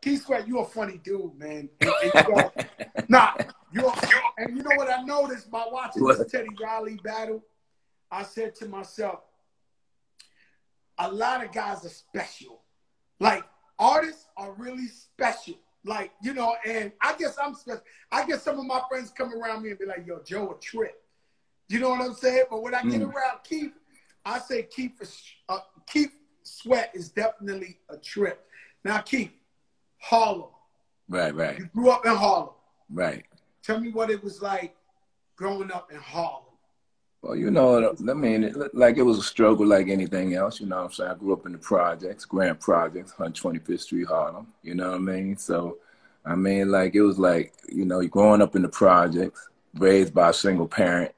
Keith Sweat, you a funny dude, man. And nah, and you know what I noticed by watching this Teddy Riley battle? I said to myself, a lot of guys are special. Like, artists are really special. Like, you know, and I guess I'm special. I guess some of my friends come around me and be like, yo, Joe, a trip. You know what I'm saying? But when I get around Keith, I say Keith Sweat is definitely a trip. Now, Keith, Harlem. Right. You grew up in Harlem. Right. Tell me what it was like growing up in Harlem. Well, you know, I mean, like it was a struggle like anything else, you know what I'm saying? I grew up in the projects, Grand Projects, 125th Street, Harlem, you know what I mean? So, I mean, like, it was like, you know, growing up in the projects, raised by a single parent.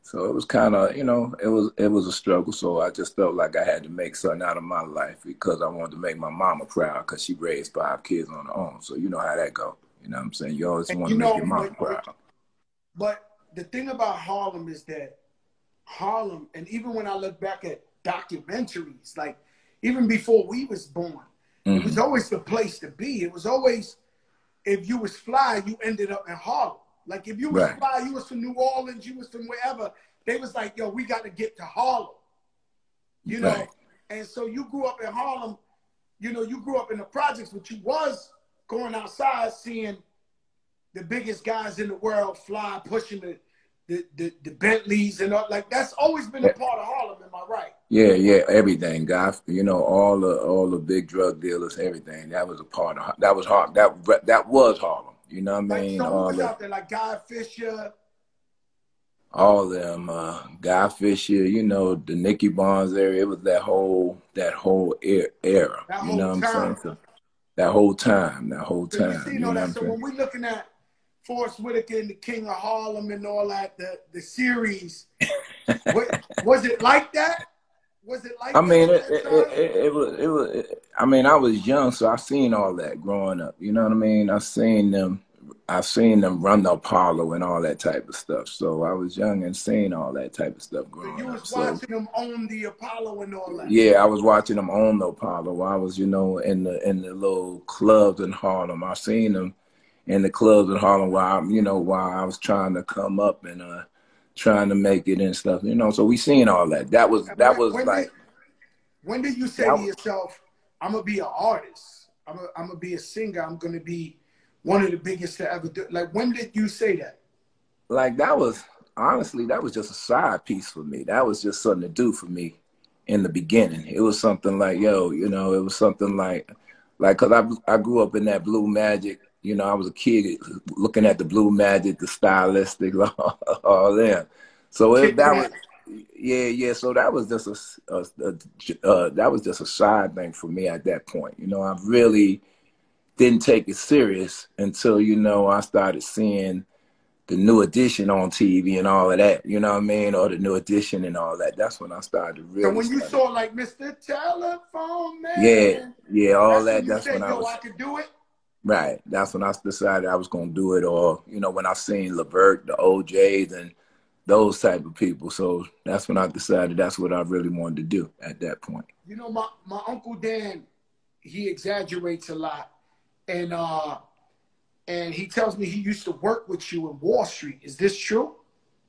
So it was kind of, you know, it was a struggle. So I just felt like I had to make something out of my life because I wanted to make my mama proud because she raised 5 kids on her own. So you know how that go. You know what I'm saying? You always want to make your mama proud. But the thing about Harlem is that Harlem, and even when I look back at documentaries, like even before we was born, it was always the place to be. It was always, if you was fly, you ended up in Harlem. Like if you was fly, you was from New Orleans, you was from wherever, they was like, yo, we got to get to Harlem. You know? And so you grew up in Harlem, you know, you grew up in the projects, but you was going outside seeing the biggest guys in the world fly, pushing the Bentleys and all. Like that's always been a part of Harlem, am I right? Yeah, everything, guys. You know, all the big drug dealers, everything. That was a part of that was Harlem. That was Harlem. You know what I mean? Like, so who was out there? Like Guy Fisher. All of them, Guy Fisher. You know, the Nicky Barnes area. It was that whole era. You know what I'm saying? So, that whole time. So you see, you know that. So when we're looking at Forrest Whitaker and the King of Harlem and all that, the series, was it like that? Was it like? I mean, it was. I mean, I was young, so I seen all that growing up. You know what I mean? I seen them run the Apollo and all that type of stuff. So I was young and seeing all that type of stuff growing up. So you was watching them own the Apollo and all that. Yeah, I was watching them own the Apollo. I was, you know, in the little clubs in Harlem. I seen them in the clubs in Harlem while I was trying to come up and trying to make it and stuff, you know. So we seen all that. That was when did you say to yourself, I'm gonna be an artist, I'm gonna be a singer, I'm gonna be one of the biggest to ever do? Like, when did you say that? Like, that was honestly, that was just a side piece for me. That was just something to do for me in the beginning. It was something like, yo, you know, it was something like because I grew up in that Blue Magic. You know, I was a kid looking at the Blue Magic, the stylistic, all that. So that was, yeah. So that was just that was just a side thing for me at that point. You know, I really didn't take it serious until, you know, I started seeing the New Edition on TV and all of that. You know what I mean? Or the New Edition and all that. That's when I started to really. So when you saw like Mr. Telephone Man, yeah, all that. That's when I was. I could do it. Right. That's when I decided I was going to do it. Or, you know, when I seen Levert, the OJs, and those type of people. So that's when I decided that's what I really wanted to do at that point. You know, my Uncle Dan, he exaggerates a lot. And he tells me he used to work with you in Wall Street. Is this true?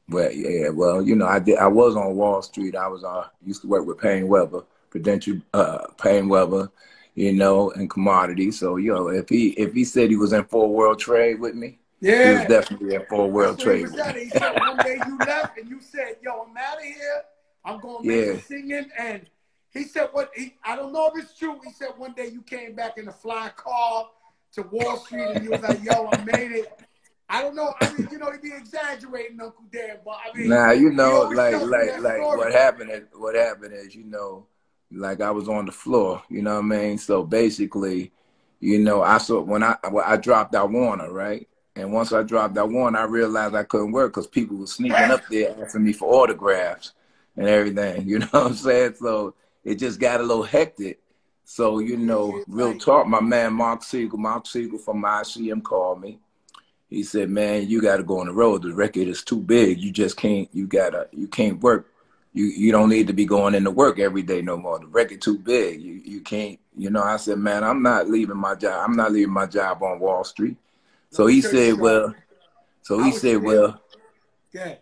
Well, yeah. Well, you know, I was on Wall Street. I was used to work with Payne Weber, Payne Weber, you know, and commodities. So, you know, if he said he was in Full World Trade with me, he was definitely in Full World Trade with me. He said one day you left and you said, yo, I'm out of here. I'm going to make it singing. And he said, I don't know if it's true. He said one day you came back in a fly car to Wall Street and you was like, yo, I made it. I don't know. I mean, you know, he'd be exaggerating, Uncle Dan, but I mean, nah, you know, like what happened is, you know, like I was on the floor, you know what I mean? So basically, you know, when I dropped out Warner, right? And once I dropped out Warner, I realized I couldn't work because people were sneaking up there asking me for autographs and everything, you know what I'm saying? So it just got a little hectic. So, you know, real talk, my man Mark Siegel from ICM called me. He said, man, you got to go on the road. The record is too big. You just can't, you can't work you don't need to be going into work every day no more. The record too big. You can't, you know. I said, man, I'm not leaving my job. I'm not leaving my job on Wall Street. So he said, well, yeah.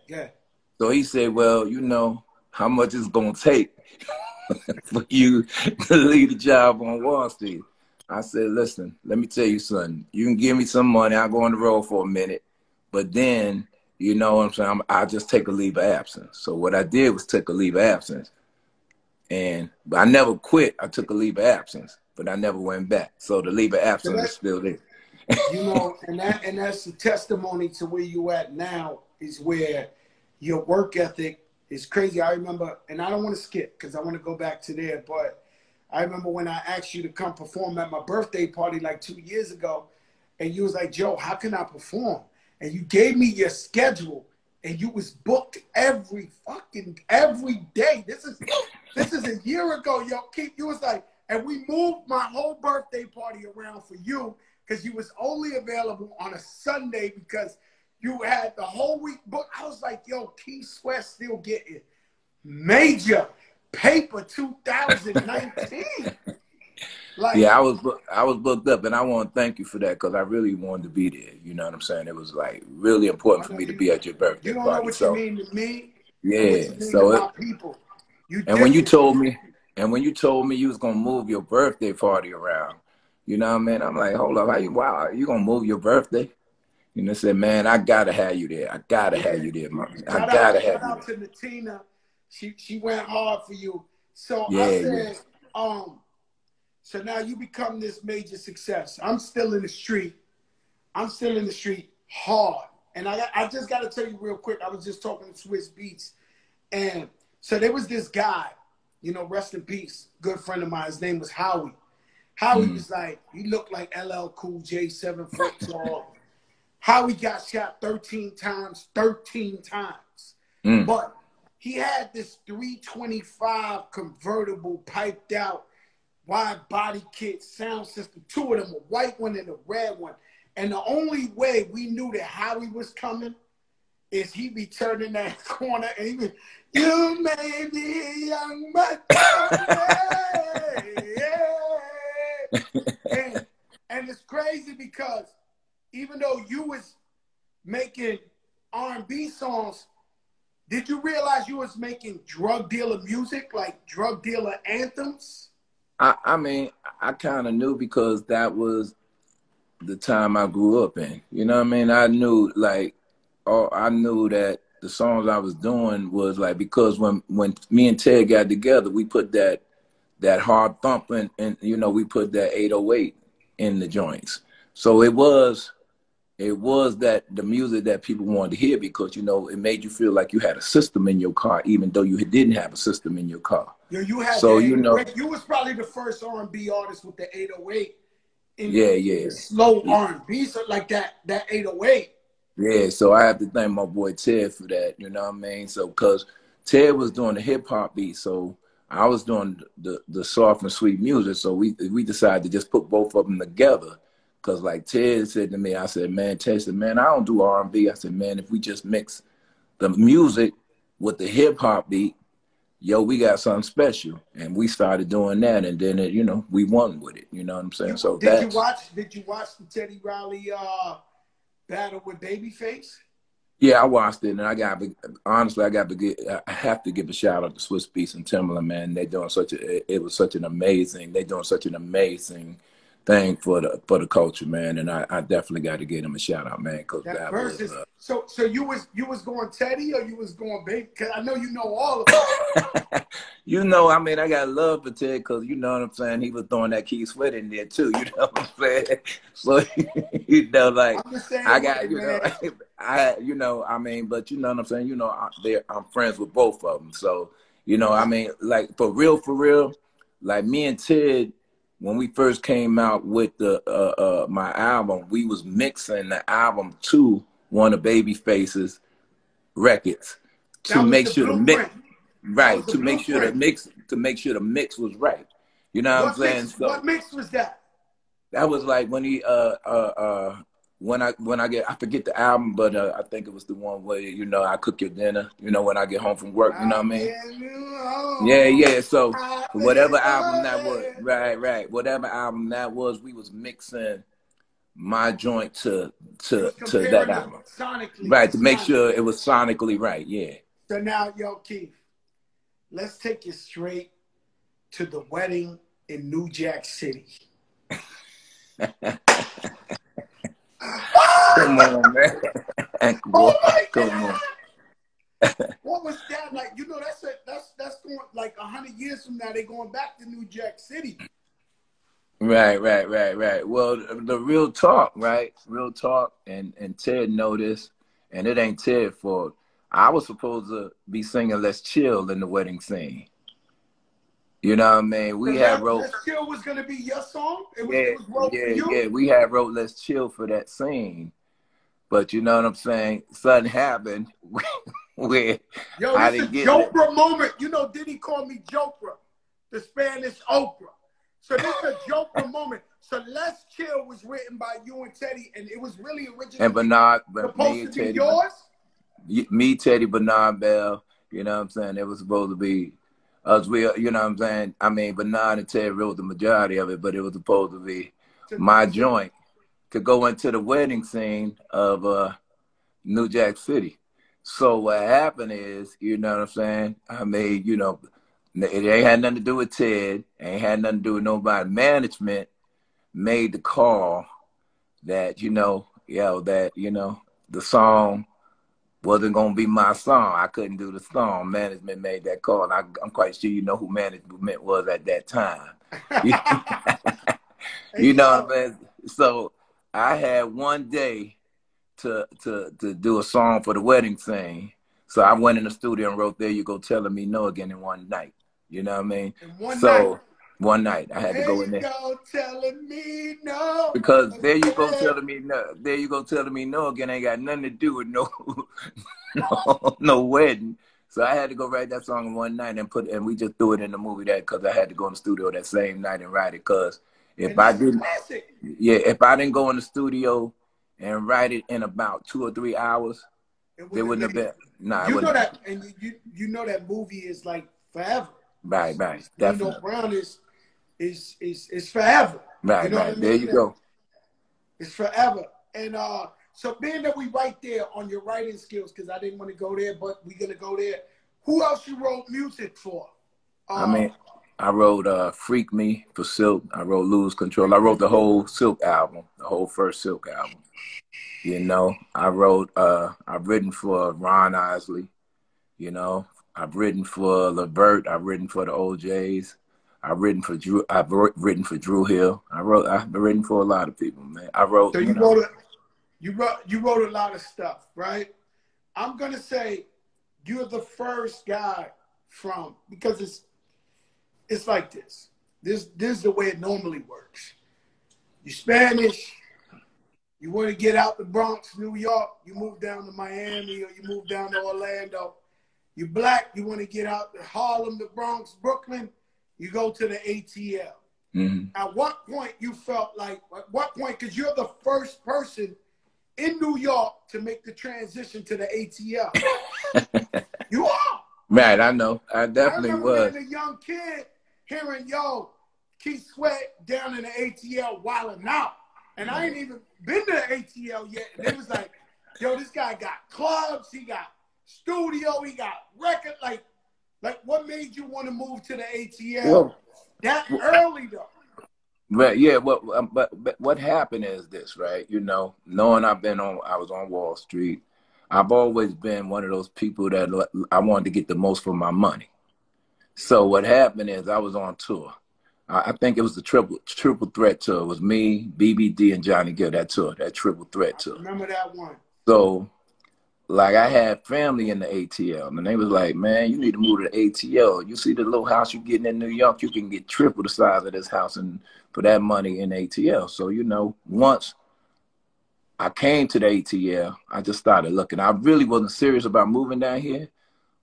So he said, well, you know, how much it's gonna take for you to leave the job on Wall Street? I said, listen, let me tell you something. You can give me some money. I'll go on the road for a minute, but then, you know what I'm saying, I'll just take a leave of absence. So what I did was take a leave of absence. But I never quit. I took a leave of absence, but I never went back. So the leave of absence is still there. You know, and that's the testimony to where you at now, is where your work ethic is crazy. I remember, and I don't want to skip because I want to go back to there, but I remember when I asked you to come perform at my birthday party like 2 years ago, and you was like, Joe, how can I perform? And you gave me your schedule, and you was booked every day. This is a year ago, yo. Keith, you was like, and we moved my whole birthday party around for you because you was only available on a Sunday because you had the whole week booked. I was like, yo, Keith Sweat still getting major paper 2019. Like, yeah, I was booked up, and I want to thank you for that because I really wanted to be there. You know what I'm saying? It was like really important for me to be at your birthday party. You don't party. know what you mean to me. Yeah. So to my people. When you told me you was gonna move your birthday party around, you know what I mean? I'm like, hold up, are you gonna move your birthday? You know, I said, man, I gotta have you there. I gotta have you there, man. Shout out to Natina. She went hard for you. So yeah, I said, so now you become this major success. I'm still in the street. Hard. And I just got to tell you real quick. I was just talking to Swiss Beats. And so there was this guy, you know, rest in peace, good friend of mine. His name was Howie. Howie was like, he looked like LL Cool J, 7 foot tall. Howie got shot 13 times. But he had this 325 convertible piped out wide body kit sound system. 2 of them, a white one and a red one. And the only way we knew that Howie was coming is he be turning that corner and he be, you may be young, but and it's crazy because even though you was making R&B songs, did you realize you was making drug dealer music, like drug dealer anthems? I mean, I kind of knew because that was the time I grew up in. You know what I mean? I knew that the songs I was doing was like, because when me and Ted got together, we put that hard thumping and you know, we put that 808 in the joints. So it was that the music that people wanted to hear because, you know, it made you feel like you had a system in your car, even though you didn't have a system in your car. Yo, you had so, you know, you was probably the first R&B artist with the 808. Yeah. Slow R&B, so like that 808. Yeah, so I have to thank my boy Ted for that, you know what I mean? So, because Ted was doing the hip-hop beat, so I was doing the soft and sweet music, so we decided to just put both of them together. Because like Ted said to me, I said, man, Ted said, man, I don't do R&B. I said, man, if we just mix the music with the hip-hop beat, yo, we got something special. And we started doing that, and then, you know, we won with it, you know what I'm saying? Did you watch the Teddy Riley battle with Babyface? Yeah, I watched it, and I have to give a shout out to Swiss Beats and Timberland, man. They're doing they're doing such an amazing thing for the culture, man. And I definitely got to give them a shout out, man, because that versus, was so you was going Teddy or you was going Baby? Because I know you know all of it. You know, I mean, I got love for Ted because, you know what I'm saying, he was throwing that Keith Sweat in there too, you know what I'm saying? So, you know, like, I got, you know, you know, I mean, but you know what I'm saying, you know, I'm friends with both of them. So, you know, I mean, like, for real, like me and Ted, when we first came out with my album, we was mixing the album to one of Babyface's records to make sure the mix to make sure the mix was right. You know what I'm saying? What mix was that? That was like when he when I get, I forget the album, but I think it was the one where, you know, I cook your dinner, you know, when I get home from work, you know what I mean? Yeah. So whatever album that was, right. Whatever album that was, we was mixing my joint to that album. Sonically. Right, to make sure it was sonically right, yeah. So now, yo, Keith, let's take you straight to the wedding in New Jack City. Come on, man. Oh my Come God. on. What was that like? You know, that's going like 100 years from now. They're going back to New Jack City. Right. Well, the real talk, right? Real talk, and Ted noticed, and it ain't Ted's fault. I was supposed to be singing "Let's Chill" in the wedding scene. You know what I mean? We had wrote "Let's Chill" was gonna be your song. It was wrote for you? Yeah. We had wrote "Let's Chill" for that scene, but you know what I'm saying? Something happened where I didn't get it. Joker moment. You know, Diddy called me Joker, the Spanish Oprah. So this is a Joker moment. So "Let's Chill" was written by you and Teddy, and it was really originally and Bernard, supposed to be yours. Me, Teddy, Bernard Bell. You know what I'm saying? It was supposed to be us. We, you know what I'm saying? I mean, Bernard and Ted wrote the majority of it, but it was supposed to be my joint to go into the wedding scene of New Jack City. So what happened is, you know what I'm saying? I mean, you know, it ain't had nothing to do with Ted. Ain't had nothing to do with nobody. Management made the call that, the song wasn't going to be my song. I couldn't do the song. Management made that call. And I'm quite sure you know who management was at that time. You know what I mean? So I had one day to do a song for the wedding scene. So I went in the studio and wrote "There You Go Telling Me No Again" in one night. You know what I mean? One night I had to go in there. There you go telling me no. Because "There You Go Telling Me No," "There You Go Telling Me No Again" ain't got nothing to do with no wedding. So I had to go write that song in one night and we just threw it in the movie because I had to go in the studio that same night and write it. Because if I didn't go in the studio and write it in about 2 or 3 hours, it wouldn't have been. Nah, you know that, and you know that movie is like forever. Right. Definitely. Brown is forever. Right, you know what I mean? There you go. It's forever. And so being that we right there on your writing skills, because I didn't want to go there, but we're gonna go there. Who else you wrote music for? I mean, I wrote "Freak Me" for Silk. I wrote "Lose Control." I wrote the whole Silk album, the whole first Silk album. You know, I've written for Ron Isley. You know, I've written for Levert. I've written for the OJs. I've written for Drew. I've written for Drew Hill. I've written for a lot of people, man. I wrote. So you wrote a lot of stuff, right? I'm gonna say you're the first guy because it's like this. This is the way it normally works. You're Spanish. You want to get out the Bronx, New York. You move down to Miami or you move down to Orlando. You're black. You want to get out to Harlem, the Bronx, Brooklyn. You go to the ATL. Mm-hmm. At what point you felt like, because you're the first person in New York to make the transition to the ATL. You are. Right, I know. I definitely was. Being a young kid, hearing, Keith Sweat down in the ATL wilding out. And I ain't even been to the ATL yet. And it was like, this guy got clubs, he got studio, he got record. Like what made you want to move to the ATL that early though? But yeah, but what happened is this, right? You know, knowing I was on Wall Street, I've always been one of those people that I wanted to get the most for my money. So what happened is I was on tour. I think it was the triple threat tour. It was me, BBD, and Johnny Gill, that tour, that triple threat tour. I remember that one. So, like, I had family in the ATL, and they was like, man, you need to move to the ATL. You see the little house you're getting in New York, you can get triple the size of this house and for that money in ATL. So, once I came to the ATL, I just started looking. I really wasn't serious about moving down here.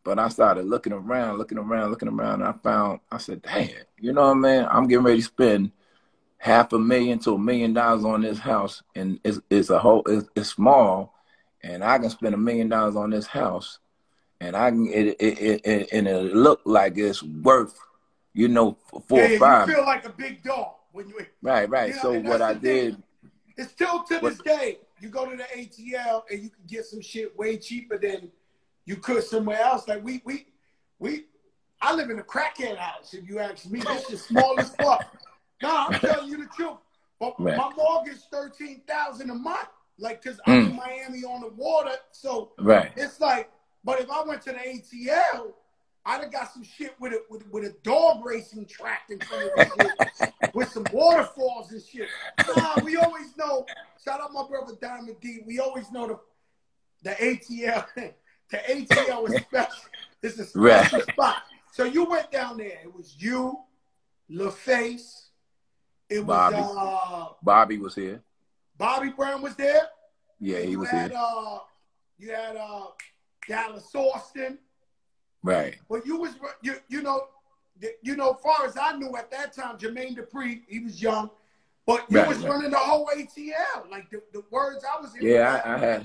But I started looking around, and I said, damn, you know what I mean? I'm getting ready to spend $500,000 to $1,000,000 on this house, and it's small, and I can spend $1 million on this house, and I can and it look like it's worth, you know, 4 or 5. You feel like a big dog when you right. You know, So what I did, it's still to this day. You go to the ATL and you can get some shit way cheaper than you could somewhere else. Like I live in a crackhead house. If you ask me, this is small as fuck. No, I'm telling you the truth. But my mortgage $13,000 a month. Like, cause I'm in Miami on the water, so it's like. But if I went to the ATL, I'd have got some shit with a dog racing track in front of the shit, with some waterfalls and shit. Nah, we always know. Shout out my brother Diamond D. We always know the ATL. The ATL is special. It's a special spot. So you went down there. It was you, LaFace. It was Bobby was here. Bobby Brown was there. Yeah, he was here. You had Dallas Austin. Right. But you know, as far as I knew at that time, Jermaine Dupri, he was young, but you was running the whole ATL. Like the words I was in. Yeah,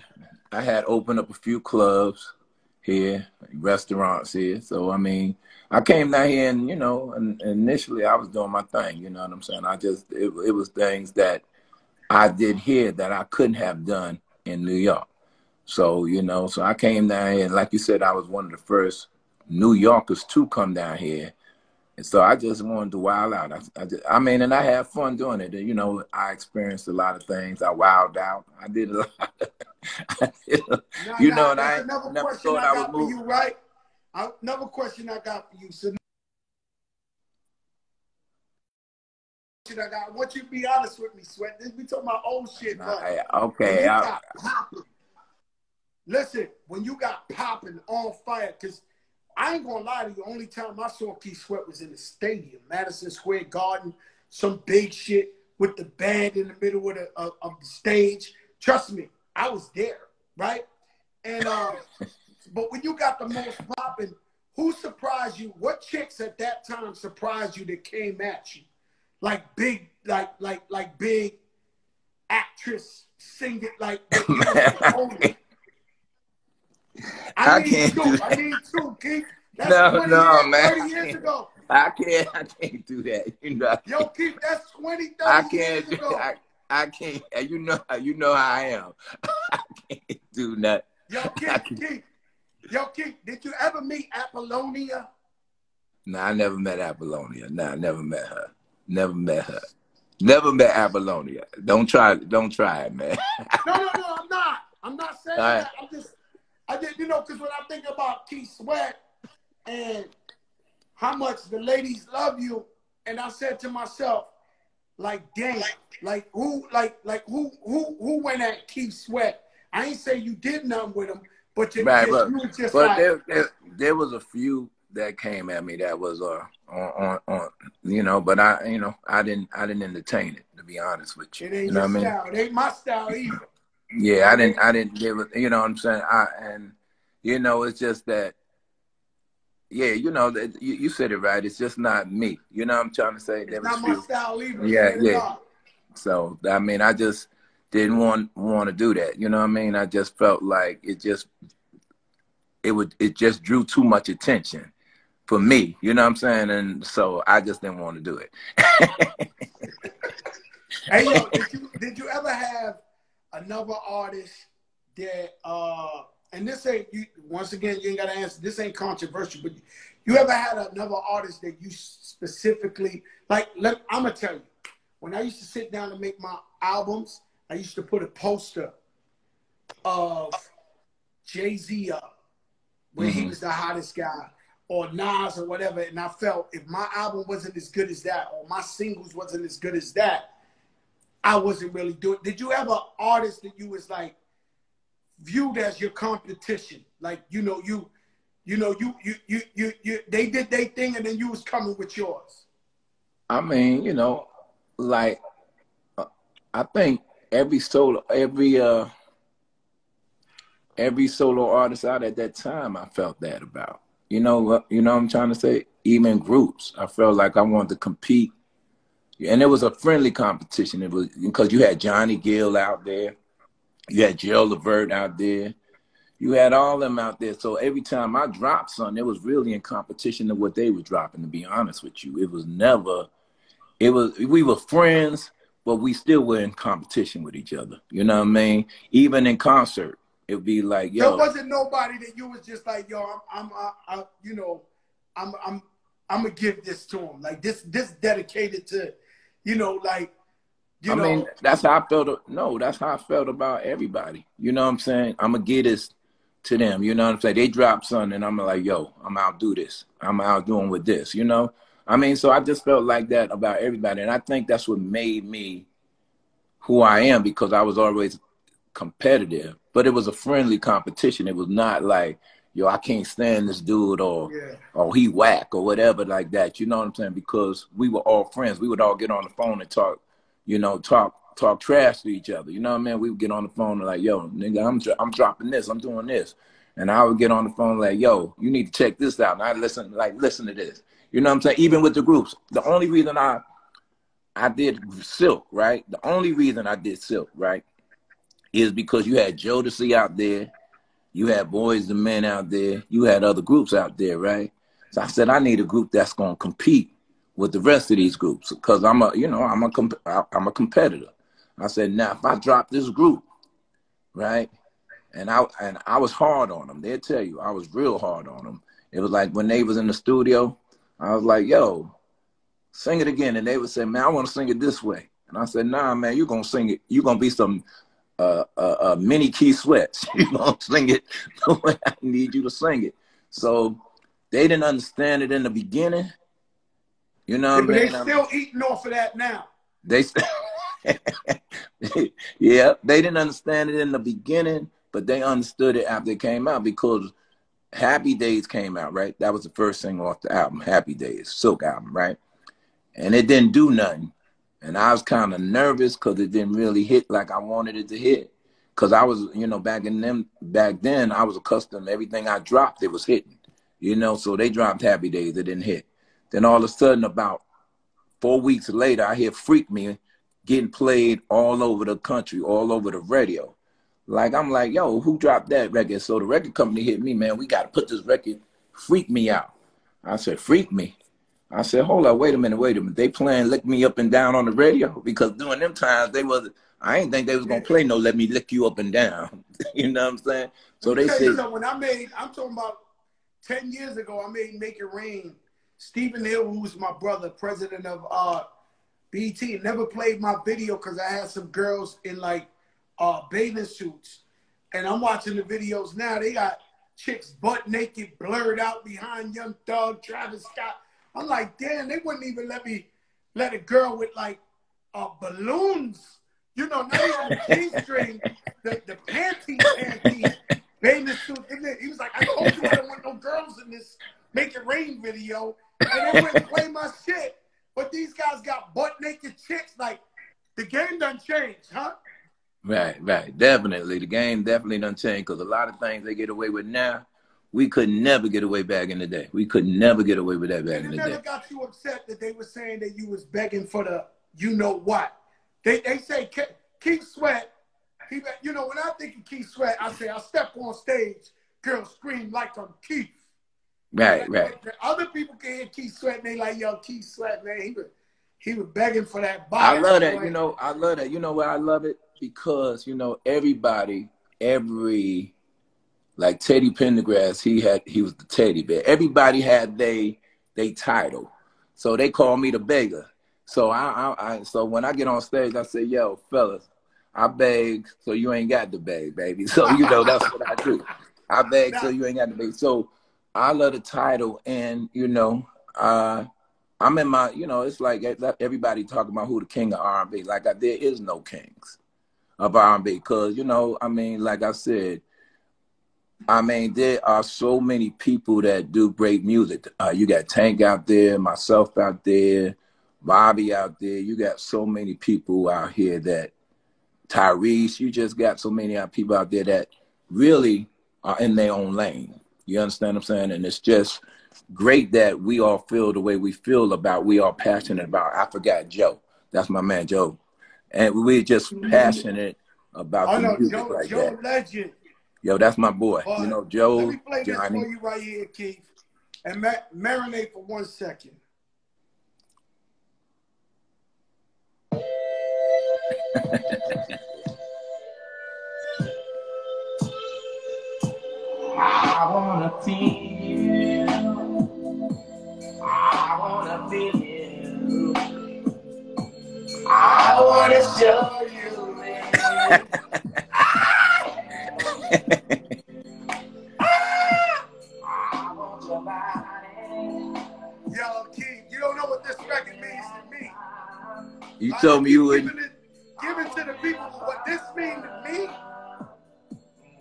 I had opened up a few clubs here, restaurants here. So I mean, I came down here and, you know, and initially I was doing my thing, you know what I'm saying? It was things that I did here that I couldn't have done in New York. So, you know, so I came down here, and like you said, I was one of the first New Yorkers to come down here. And so I just wanted to wild out. I mean, and I had fun doing it. You know, I experienced a lot of things. I wilded out. I did a lot. And I never thought I would move. You, right? Another question I got for you. So I want you to be honest with me, Sweat. We talking about old shit, okay. Listen, when you got popping on fire, because I ain't gonna lie to you, only time I saw Keith Sweat was in the stadium, Madison Square Garden, some big shit with the band in the middle of the stage. Trust me, I was there, right? And but when you got the most popping, who surprised you? What chicks at that time surprised you that came at you? Like big, like big actress singing, like I need two, Keith. That's no, man. 30 years ago. I can't do that. You know. Yo, Keith, that's 20, 30 years ago. I can't. You know how I am. I can't do that. Yo, Keith, did you ever meet Apollonia? No, I never met Apollonia. No, I never met her. Never met her. Never met Apollonia. Don't try it, man. No, I'm not saying that. I did, you know, because when I think about Keith Sweat and how much the ladies love you, and I said to myself, like, damn, who went at Keith Sweat? I ain't say you did nothing with him, but you were just like. There was a few that came at me that was on you know, but I didn't entertain it, to be honest with you. It ain't you know your what style. It ain't my style either. Yeah, I didn't give it, you know what I'm saying? And you know, it's just that, yeah, you know, you said it right. It's just not me. You know what I'm trying to say? It's not my style either. Yeah. So, I mean, I just didn't want to do that. You know what I mean? I just felt like it just drew too much attention for me. You know what I'm saying? And so I just didn't want to do it. Hey, yo, did you ever have another artist that and this ain't, once again, you ain't got to answer, this ain't controversial, but you ever had another artist that you specifically, like, I'm going to tell you, when I used to sit down and make my albums, I used to put a poster of Jay-Z up, where he was the hottest guy, or Nas or whatever, and I felt if my album wasn't as good as that, or my singles wasn't as good as that, I wasn't really doing it. Did you have an artist that you was like viewed as your competition? Like, they did their thing and then you was coming with yours. I mean, you know, like I think every solo artist out at that time, I felt that about. You know what I'm trying to say? Even groups, I felt like I wanted to compete, And it was a friendly competition. It was because you had Johnny Gill out there, you had Joe Levert out there, you had all them out there. So every time I dropped something, it was really in competition to what they were dropping, to be honest with you. It was never, we were friends, but we still were in competition with each other. You know what I mean? Even in concert, it'd be like, yo. There wasn't nobody that you was just like, yo, you know, I'm gonna give this to him. Like this dedicated to, you know, like, you know. I mean, that's how I felt. No, that's how I felt about everybody. You know what I'm saying? I'm gonna give this to them. You know what I'm saying? They drop something and I'm like, yo, I'm out do this. I'm out doing with this, you know? I mean, so I just felt like that about everybody. And I think that's what made me who I am, because I was always competitive, but it was a friendly competition. It was not like, yo, I can't stand this dude, or he whack or whatever like that. You know what I'm saying? Because we were all friends. We would all get on the phone and talk, you know, talk trash to each other. You know what I mean? We would get on the phone and like, yo, nigga, I'm dropping this. I'm doing this. And I would get on the phone like, yo, you need to check this out. And I listen to this. You know what I'm saying? Even with the groups. The only reason I did Silk, right? The only reason I did Silk, right, is because you had Jodeci out there. You had Boys II Men out there. You had other groups out there, right? So I said, I need a group that's going to compete with the rest of these groups, because I'm a competitor. I said, now, if I drop this group, right, and I was hard on them. They'll tell you, I was real hard on them. It was like when they was in the studio, I was like, yo, sing it again. And they would say, man, I want to sing it this way. And I said, nah, man, you're going to sing it. You're going to be some mini Key Sweats. You're going to sing it the way I need you to sing it. So they didn't understand it in the beginning. You know what I mean? They still eating off of that now. Yeah, they didn't understand it in the beginning, but they understood it after it came out, because Happy Days came out, right? That was the first single off the album, Happy Days, Silk album, right? And it didn't do nothing. And I was kind of nervous because it didn't really hit like I wanted it to hit. Because I was, you know, back then, I was accustomed to everything I dropped, it was hitting. You know, so they dropped Happy Days, it didn't hit. Then all of a sudden, about 4 weeks later, I hear Freak Me getting played all over the country, all over the radio. Like, I'm like, yo, who dropped that record? So the record company hit me, man, we got to put this record, Freak Me, out. I said, Freak Me? I said, hold up, wait a minute. They playing Lick Me Up and Down on the radio? Because during them times, I ain't think they was going to play no Let Me Lick You Up and Down. You know what I'm saying? So they said, when I'm talking about 10 years ago, I made Make It Rain. Stephen Hill, who's my brother, president of BT, never played my video because I had some girls in like bathing suits. And I'm watching the videos now. They got chicks butt naked, blurred out behind Young Thug, Travis Scott. I'm like, damn, they wouldn't even let a girl with like balloons, you know, not even a G-string, the panties, bathing suit. He was like, I told you I don't want no girls in this Make It Rain video. And they wouldn't play my shit. But these guys got butt naked chicks. Like, the game done changed, huh? Right. Definitely. The game definitely done changed, because a lot of things they get away with now, we could never get away back in the day. We could never get away with that back in the day. It never got you upset that they were saying that you was begging for the you know what. They say Keith Sweat, you know, when I think of Keith Sweat, I say I step on stage, girls scream like I'm Keith. Right. Other people can hear Keith Sweat and they like, yo, Keith Sweat, man, he was begging for that body. I love that. You know, I love that. You know why I love it? Because, you know, like Teddy Pendergrass, he was the teddy bear. Everybody had they title. So they call me the beggar. So so when I get on stage, I say, yo, fellas, I beg so you ain't got to beg, baby. So, you know, that's what I do. I beg so you ain't got to beg. So I love the title, and, you know, I'm in my, you know, it's like everybody talking about who the king of R&B. Like, there is no kings of R&B, because, you know, I mean, like I said, I mean, there are so many people that do great music. You got Tank out there, myself out there, Bobby out there. You got so many people out here that, Tyrese, you just got so many people out there that really are in their own lane. You understand what I'm saying? And it's just great that we all feel the way we feel about, we are passionate about. I forgot Joe. That's my man Joe, and we're just passionate about the music like Joe that. Legend. Yo, that's my boy. But you know, let Joe, me play this Johnny. for you right here, Keith, and marinate for 1 second. I wanna feel, I wanna feel, I wanna show you, man. I want your body. Yo, Keith, you don't know what this record means to me. You told me you would. Give it to the people what this means to me.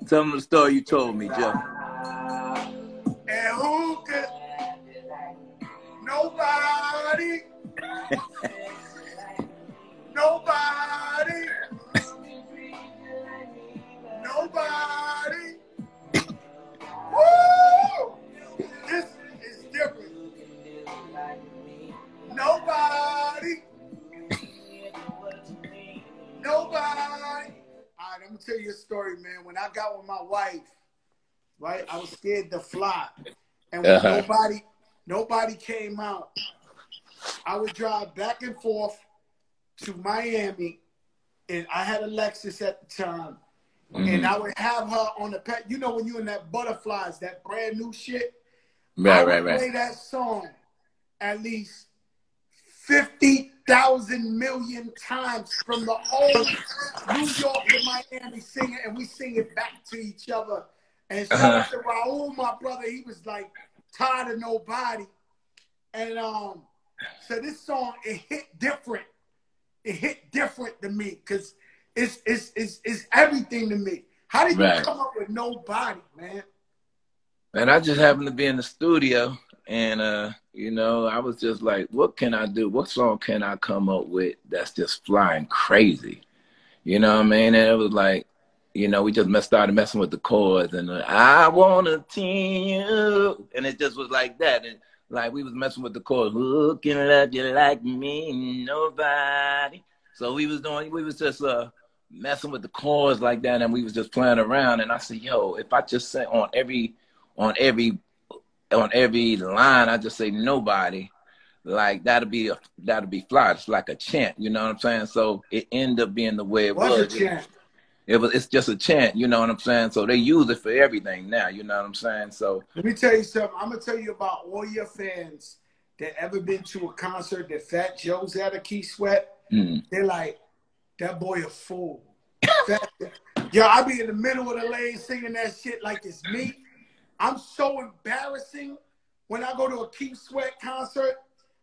Tell them the story you told me, Joe. And who could? Nobody. Nobody. Nobody. Woo! This is different. Nobody. Nobody. All right, I'm gonna tell you a story, man. When I got with my wife, right, I was scared to fly, and when nobody came out, I would drive back and forth to Miami, and I had a Lexus at the time, and I would have her on the pet. You know when you in that Butterflies, that brand new shit. I would play that song at least 50,000 million times from the whole New York to Miami singing, and we sing it back to each other. And shout out to Raul, my brother. He was like tired of nobody. And so this song, it hit different. It hit different to me because it's everything to me. How did you come up with Nobody, man? And I just happened to be in the studio, and you know, I was just like, what can I do? What song can I come up with that's just flying crazy? You know what I mean? And it was like, you know, we just started messing with the chords, and I wanna see you, and it just was like that, and like we was messing with the chords. Who can love you like me? Nobody. So we was just messing with the chords like that, and we was just playing around. And I said, yo, if I just say on every line, I just say nobody, like that'll be fly. It's like a chant, you know what I'm saying? So it ended up being the way it was. What's a chant? It's just a chant, you know what I'm saying? So they use it for everything now, you know what I'm saying? So let me tell you something. I'm gonna tell you about all your fans that ever been to a concert that Fat Joe's at a Keith Sweat. They're like, that boy a fool. Yo, I be in the middle of the lane singing that shit like it's me. I'm so embarrassing when I go to a Keith Sweat concert.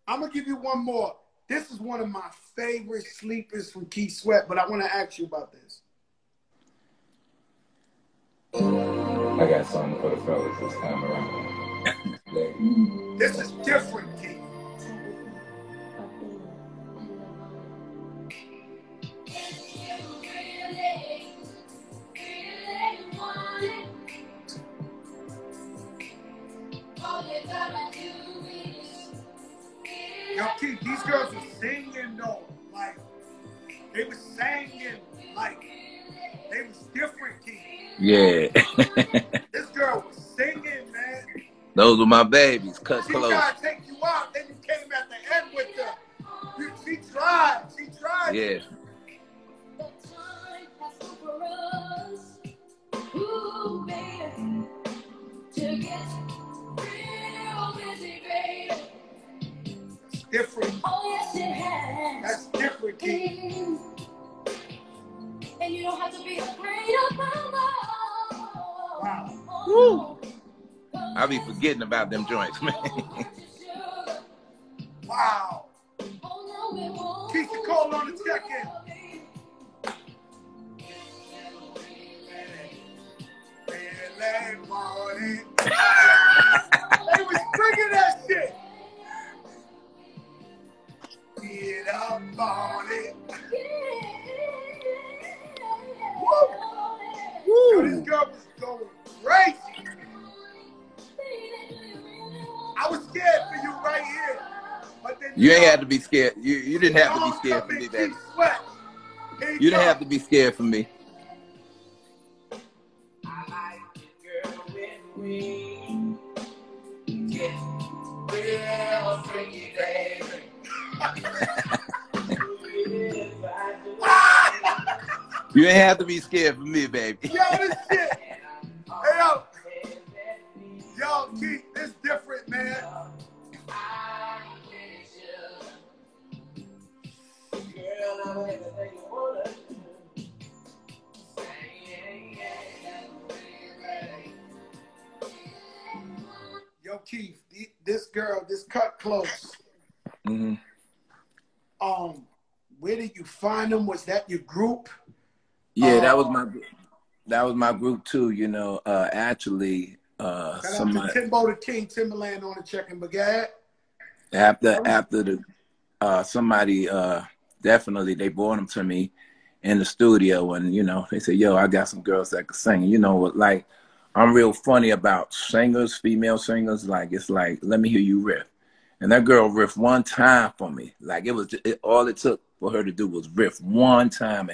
I'm gonna give you one more. This is one of my favorite sleepers from Keith Sweat, but I want to ask you about this. I got something for the fellas this time around. This is different, Keith. Yo, Keith, these girls were singing though, like they were singing, like they was different, Keith. Yeah. This girl was singing, man. Those were my babies, cut close. She tried to take you out, then you came at the end with the. She tried. Yeah. The time has come for us, ooh, baby, to get real busy, baby. It's different. Oh, yes, it has. That's different, Keith. And you don't have to be afraid of love. Wow. Woo. I be forgetting about them joints, man. Wow. Keith, you call on the check-in. They was bringing that shit. Get up on it. Woo. Yo, this girl was going crazy. I was scared for you right here, but then You ain't had to be scared. You didn't have to be scared for me, baby. You didn't have to be scared for me. I like it, girl, when we get real freaky, baby. You ain't have to be scared for me, baby. Yo, this shit. Hey, yo, Keith, this different, man. Yo, Keith, this girl, this cut close. Mm-hmm. Where did you find them? Was that your group? Yeah, that was my group too. You know, actually, somebody Timbo the King, Timberland on the checking baguette. After the somebody definitely they brought them to me in the studio, and you know they said, "Yo, I got some girls that can sing." You know, like I'm real funny about singers, female singers. Like it's like, let me hear you riff, and that girl riffed one time for me. Like all it took for her to do was riff one time,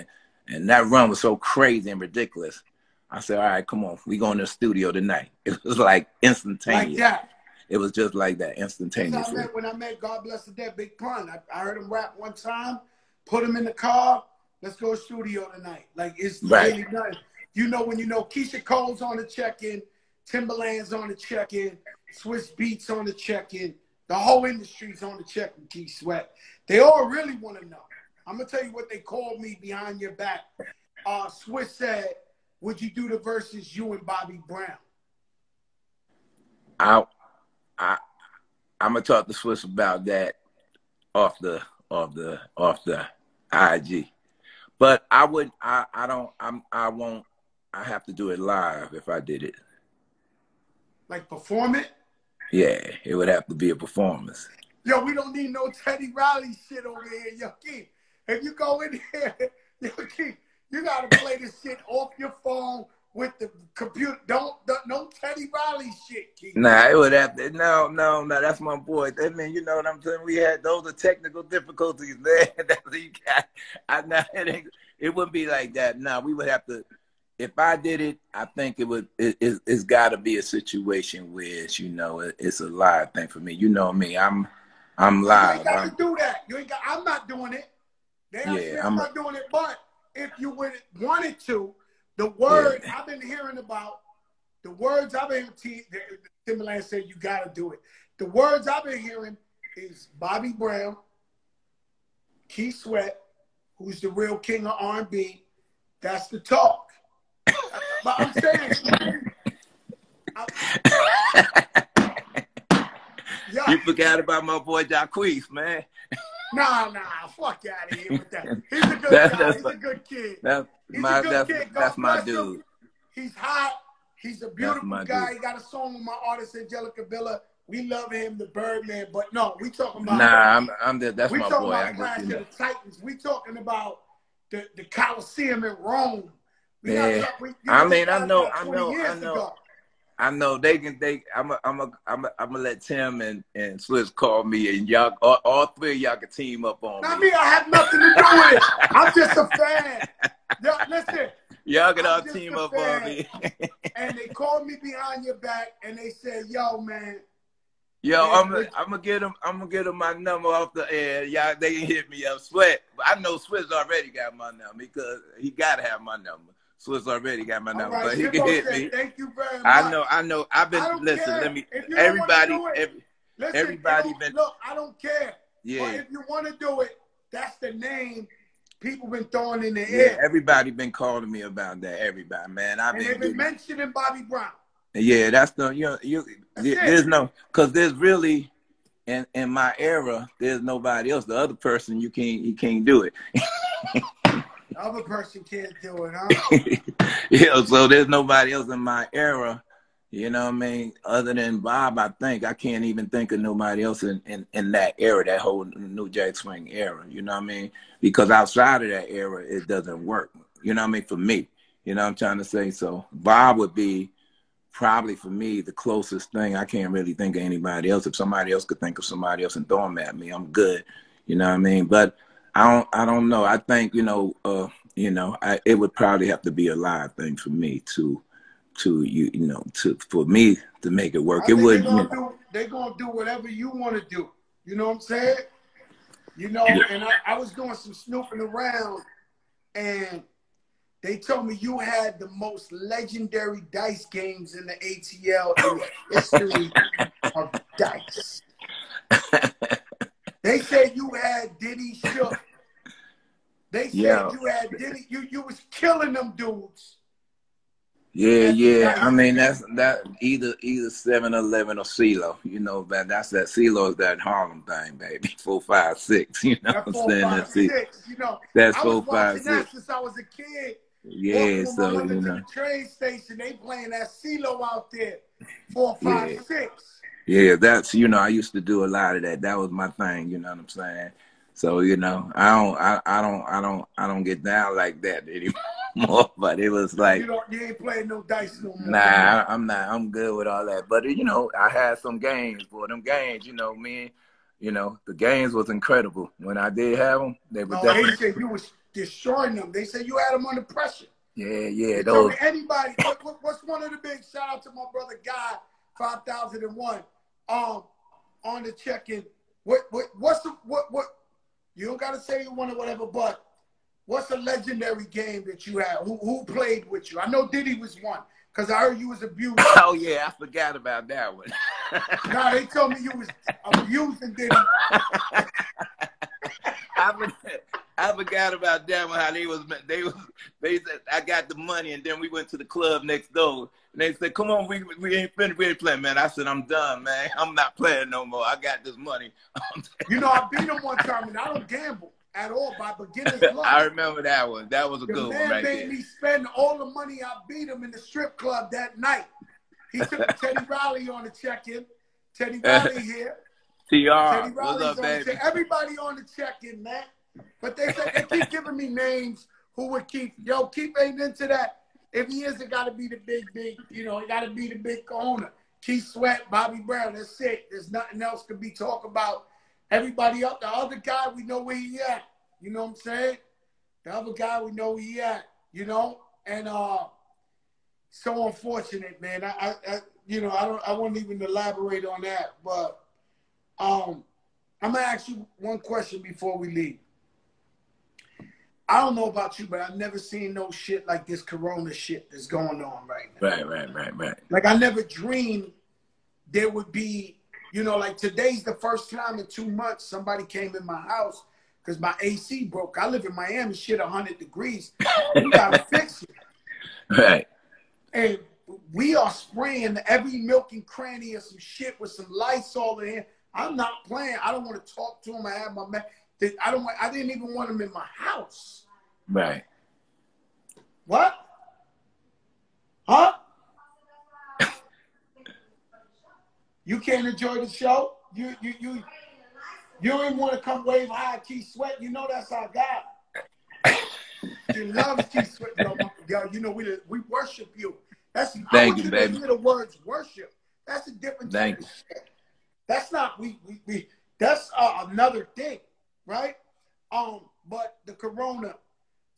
and that run was so crazy and ridiculous. I said, all right, come on, we go in the studio tonight. It was like instantaneous. Like that. It was just like that, instantaneously. When I met God Bless the Dead, Big Pun, I heard him rap one time, put him in the car, let's go to studio tonight. Like, it's really nothing. You know, when you know Keisha Cole's on the check-in, Timberland's on the check-in, Swiss Beats on the check-in, the whole industry's on the check-in, Keith Sweat. They all really want to know. I'm going to tell you what they called me behind your back. Swiss said, would you do the verses, you and Bobby Brown? I'm gonna talk to Swiss about that off the IG, but I won't. I have to do it live if I did it. Like perform it? Yeah, it would have to be a performance. Yo, we don't need no Teddy Riley shit over here, yo, Keith. If you go in here, yo, Keith, you gotta play this shit off your phone with the computer. No Teddy Riley shit, Keith. Nah, it would have to. No. That's my boy. I mean, you know what I'm saying? We had those are technical difficulties, man. It wouldn't be like that. No, we would have to. If I did it, I think it would. It's got to be a situation where it's, you know, it's a live thing for me. You know me. I'm live. You ain't got to do that. I'm not doing it. I'm not doing it. But if you wanted to. The word I've been hearing about, the words I've been hearing, Timberland said you got to do it. The words I've been hearing is Bobby Brown, Keith Sweat, who's the real king of R&B. That's the talk. But I'm saying, you forgot about my boy Jacquees, man. Nah, fuck out of here with that. He's a good guy. He's a good kid. That's my dude. He's hot. He's a beautiful guy. Dude. He got a song with my artist Angelica Villa. We love him, the Birdman. But no, we talking about. That's my boy. We talking about Clash of the Titans. We talking about the Coliseum in Rome. I know they can. I'm gonna let Tim and Swiss call me, and y'all, all three of y'all can team up on me. Not me. I have nothing to do with it. I'm just a fan. Yo, listen. Y'all can all team up on me. And they called me behind your back, and they said, "Yo, man." Yo, I'm gonna get them my number off the air. Y'all, they can hit me up. Sweat. I know Swiss already got my number because he gotta have my number. Swiss already got my number, but he can hit me. Thank you very much. I know. I've been listening. Everybody been. Look, I don't care. Yeah. But if you want to do it, that's the name people been throwing in the air. Everybody been calling me about that. Everybody, man. They've been mentioning Bobby Brown. Yeah, that's there's no, because there's really in my era, there's nobody else. The other person you can't do it. The other person can't do it, huh? Yeah, so there's nobody else in my era, you know what I mean, other than Bob. I can't even think of nobody else in that era, that whole New Jack Swing era, you know what I mean? Because outside of that era, it doesn't work, you know what I mean, for me. You know what I'm trying to say? So Bob would be probably for me, the closest thing. I can't really think of anybody else. If somebody else could think of somebody else and throw them at me, I'm good. You know what I mean? But I don't know. I think, it would probably have to be a live thing for me for me to make it work. I It think would, they're gonna do whatever you want to do. You know what I'm saying? You know, and I was doing some snooping around, and they told me you had the most legendary dice games in the ATL in the history of dice. They said you had Diddy Shook. They said you had Diddy. You was killing them dudes. Yeah. I mean, that's either 7-Eleven or CeeLo. You know, that's that CeeLo is that Harlem thing, baby. 4, 5, 6. You know that what 4, I'm saying? 5, 6. You know, that's I 4, was watching 5, 6. that since I was a kid. Yeah, walking with my so mother to the train station, they playing that CeeLo out there. 4, 5, 6. Yeah, that's I used to do a lot of that. That was my thing. You know what I'm saying? So I don't get down like that anymore. But it was like you ain't playing no dice no more. Nah, I'm not. I'm good with all that. But I had some games. For them games, man. The games was incredible when I did have them. They were definitely. They said you was destroying them. They said you had them under pressure. Yeah. They told me anybody. What's one of the big shout out to my brother Guy 5001 on the check-in. What you don't gotta say you want or whatever, but what's a legendary game that you had? Who played with you? I know Diddy was one, because I heard you was abused. Oh yeah, I forgot about that one. Nah, they told me you was abusing Diddy. I forgot about that one. How they said I got the money, and then we went to the club next door, and they said, "Come on, we ain't finished. We ain't playing, man." I said, "I'm done, man. I'm not playing no more. I got this money." I beat him one time, and I don't gamble at all by beginner's luck. I remember that one. That was a good one right there. The man made me spend all the money I beat him in the strip club that night. He took Teddy Riley on the check-in. Teddy Riley here. TR, Teddy what's up, baby? Everybody on the check-in, man. But they said they keep giving me names who would keep ain't into that. If he is, it got to be the big, it got to be the big owner. Keith Sweat, Bobby Brown, that's it. There's nothing else to be talked about. Everybody else, the other guy, we know where he at. You know what I'm saying? The other guy, we know where he at, And so unfortunate, man. I won't even elaborate on that. But I'm going to ask you one question before we leave. I don't know about you, but I've never seen no shit like this corona shit that's going on right now. Right. Like, I never dreamed there would be, like today's the first time in 2 months somebody came in my house because my AC broke. I live in Miami, shit 100 degrees. We got to fix it. Right. And we are spraying every milk and cranny of some shit with some Lysol in here. I'm not playing. I don't want to talk to him. I have my man. I didn't even want him in my house. Right. What? Huh? You can't enjoy the show? You don't even want to come wave high at Keith Sweat. You know that's our guy. He loves Keith Sweat. We worship you. Thank you, baby. Hear the words worship. That's a different type of shit. That's not that's another thing, right? But the corona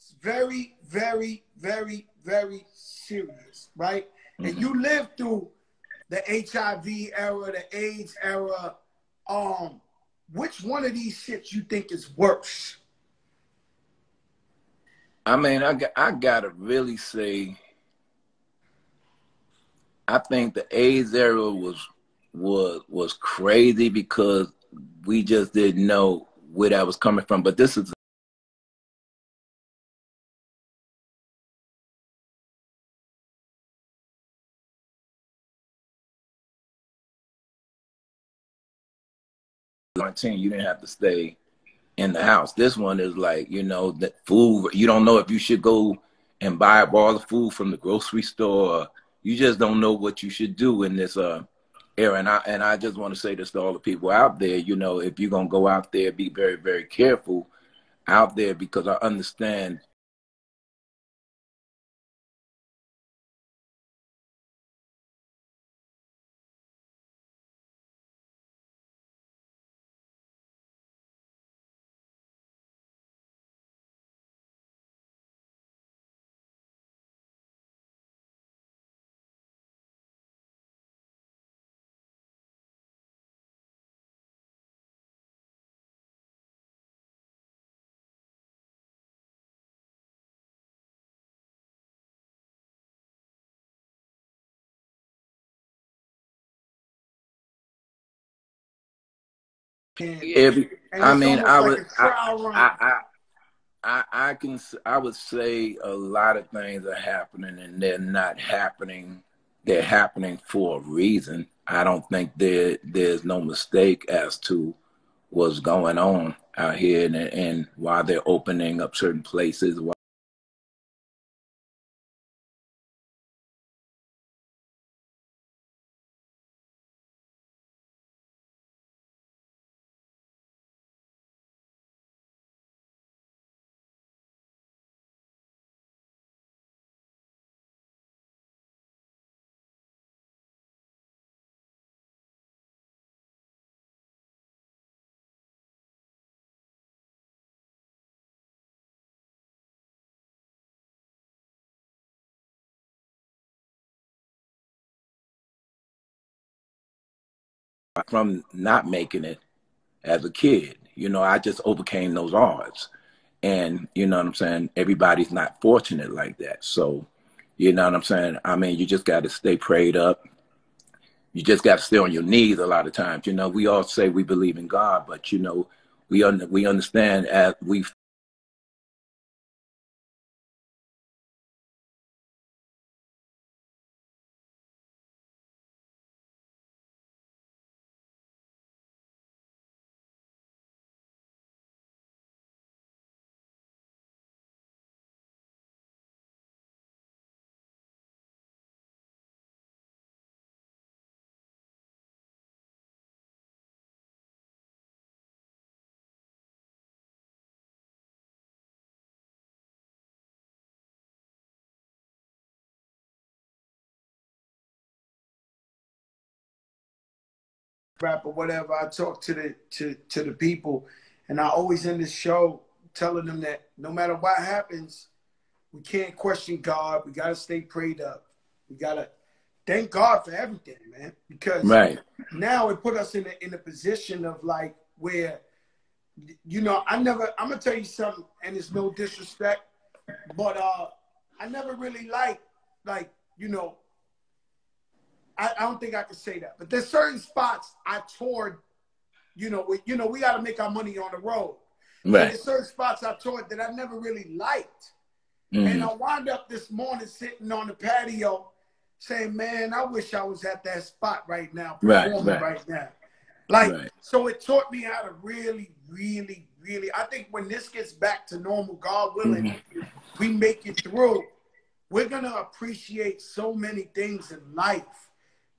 is very, very, very, very serious, right? Mm-hmm. And you lived through the HIV era, the AIDS era. Which one of these shits you think is worse? I mean, I gotta really say, I think the AIDS era was crazy because we just didn't know where that was coming from. But this is quarantine. You didn't have to stay in the house. This one is like, the food. You don't know if you should go and buy up all the food from the grocery store. You just don't know what you should do in this era. And I just want to say this to all the people out there. If you're gonna go out there, be very, very careful out there, because I understand And, Every, and I it's mean, almost like a trial run. I would say a lot of things are happening and they're not happening. They're happening for a reason. I don't think there's no mistake as to what's going on out here and why they're opening up certain places. From not making it as a kid, you know, I just overcame those odds. And you know what I'm saying? Everybody's not fortunate like that. So, you know what I'm saying? I mean, you just got to stay prayed up. You just got to stay on your knees a lot of times. You know, we all say we believe in God, but you know, we understand as we Rap or whatever, I talk to the people, and I always end this show telling them that no matter what happens, we can't question God. We gotta stay prayed up. We gotta thank God for everything, man. Because right, now it put us in a position of like where, you know, I'm gonna tell you something, and it's no disrespect, but I never really like, you know, I don't think I can say that, but there's certain spots I toured. You know, we got to make our money on the road. So right. there's certain spots I toured that I never really liked, and I wound up this morning sitting on the patio, saying, "Man, I wish I was at that spot right now, performing right now." Like, so it taught me how to really, really, really. I think when this gets back to normal, God willing, we make it through. We're gonna appreciate so many things in life.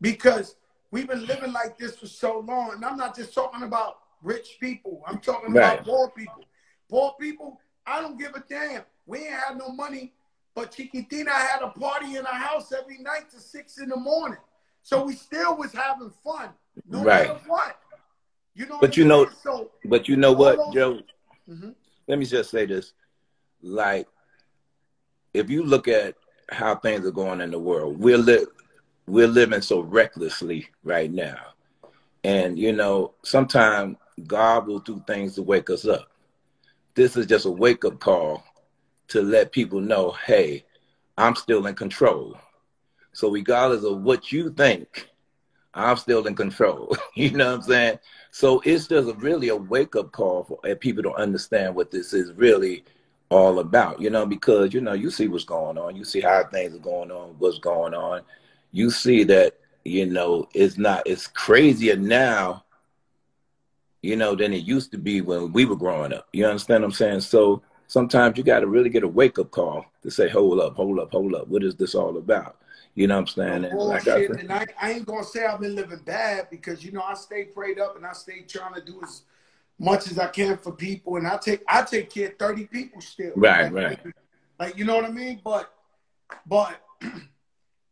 Because we've been living like this for so long. And I'm not just talking about rich people. I'm talking about poor people. Poor people, I don't give a damn. We ain't had no money, but Chiquitina had a party in our house every night till 6 in the morning. So we still was having fun, no matter what. You know But what I'm saying? So, but you know what, Joe? Let me just say this. Like, if you look at how things are going in the world, we're living so recklessly right now. And, you know, sometimes God will do things to wake us up. This is just a wake-up call to let people know, hey, I'm still in control. So regardless of what you think, I'm still in control. You know what I'm saying? So it's just really a wake-up call for people to understand what this is really all about, you know, because, you know, you see what's going on. You see how things are going on, what's going on. You see that, you know, it's crazier now, you know, than it used to be when we were growing up. You understand what I'm saying? So sometimes you got to really get a wake-up call to say, hold up. What is this all about? You know what I'm saying? No bullshit. And I ain't going to say I've been living bad because, you know, I stay prayed up and I stay trying to do as much as I can for people. And I take care of 30 people still. Right. Like, you know what I mean? But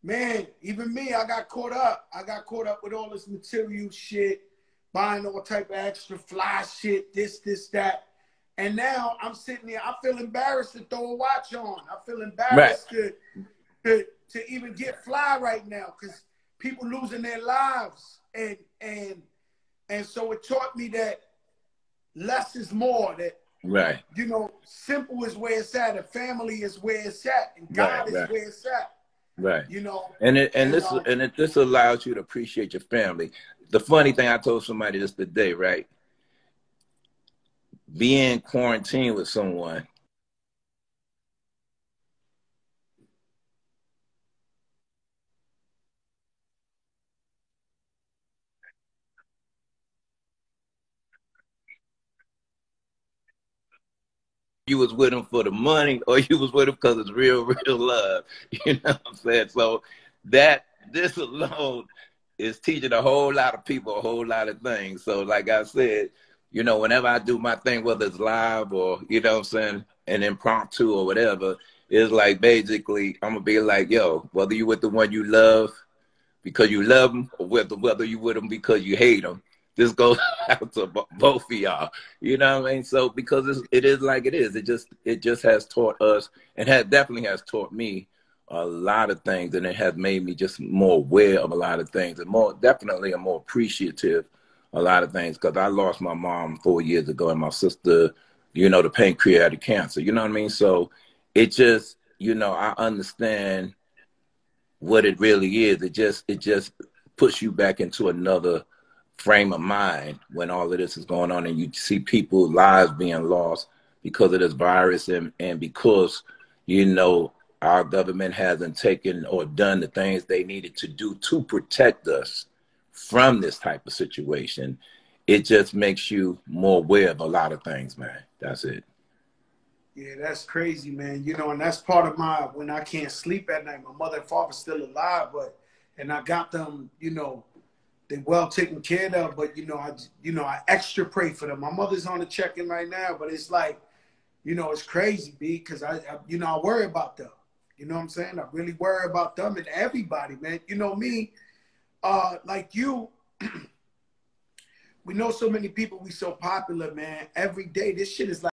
man, even me, I got caught up. I got caught up with all this material shit, buying all type of extra fly shit, this, that. And now I'm sitting there, I feel embarrassed to throw a watch on. I feel embarrassed to even get fly right now because people losing their lives. And so it taught me that less is more, that you know, simple is where it's at, and family is where it's at, and God is where it's at. Right. You know. This allows you to appreciate your family. The funny thing, I told somebody this today, right? being quarantined with someone, you was with him for the money or you was with him because it's real, real love. You know what I'm saying? So this alone is teaching a whole lot of people a whole lot of things. So like I said, you know, whenever I do my thing, whether it's live or, you know what I'm saying, an impromptu or whatever, it's like basically I'm going to be like, yo, whether you with the one you love because you love them or whether you with them because you hate them, this goes out to both of y'all. You know what I mean? So because it is like it is. It just has taught us and definitely has taught me a lot of things, and it has made me just more aware of a lot of things, and definitely more appreciative of a lot of things. Because I lost my mom 4 years ago, and my sister, you know, the pancreatic cancer. You know what I mean? So it just, you know, I understand what it really is. It just puts you back into another frame of mind when all of this is going on, and you see people's lives being lost because of this virus, and because, you know, our government hasn't taken or done the things they needed to do to protect us from this type of situation. It just makes you more aware of a lot of things, man. That's it. Yeah, that's crazy, man. You know, and that's part of my, when I can't sleep at night, my mother and father still alive, and I got them, you know, they well taken care of, but I extra pray for them. My mother's on the check-in right now, but it's like, you know, it's crazy, B, because I worry about them. You know what I'm saying? I really worry about them and everybody, man. You know me, like you, we know so many people, we so popular, man. Every day, this shit is like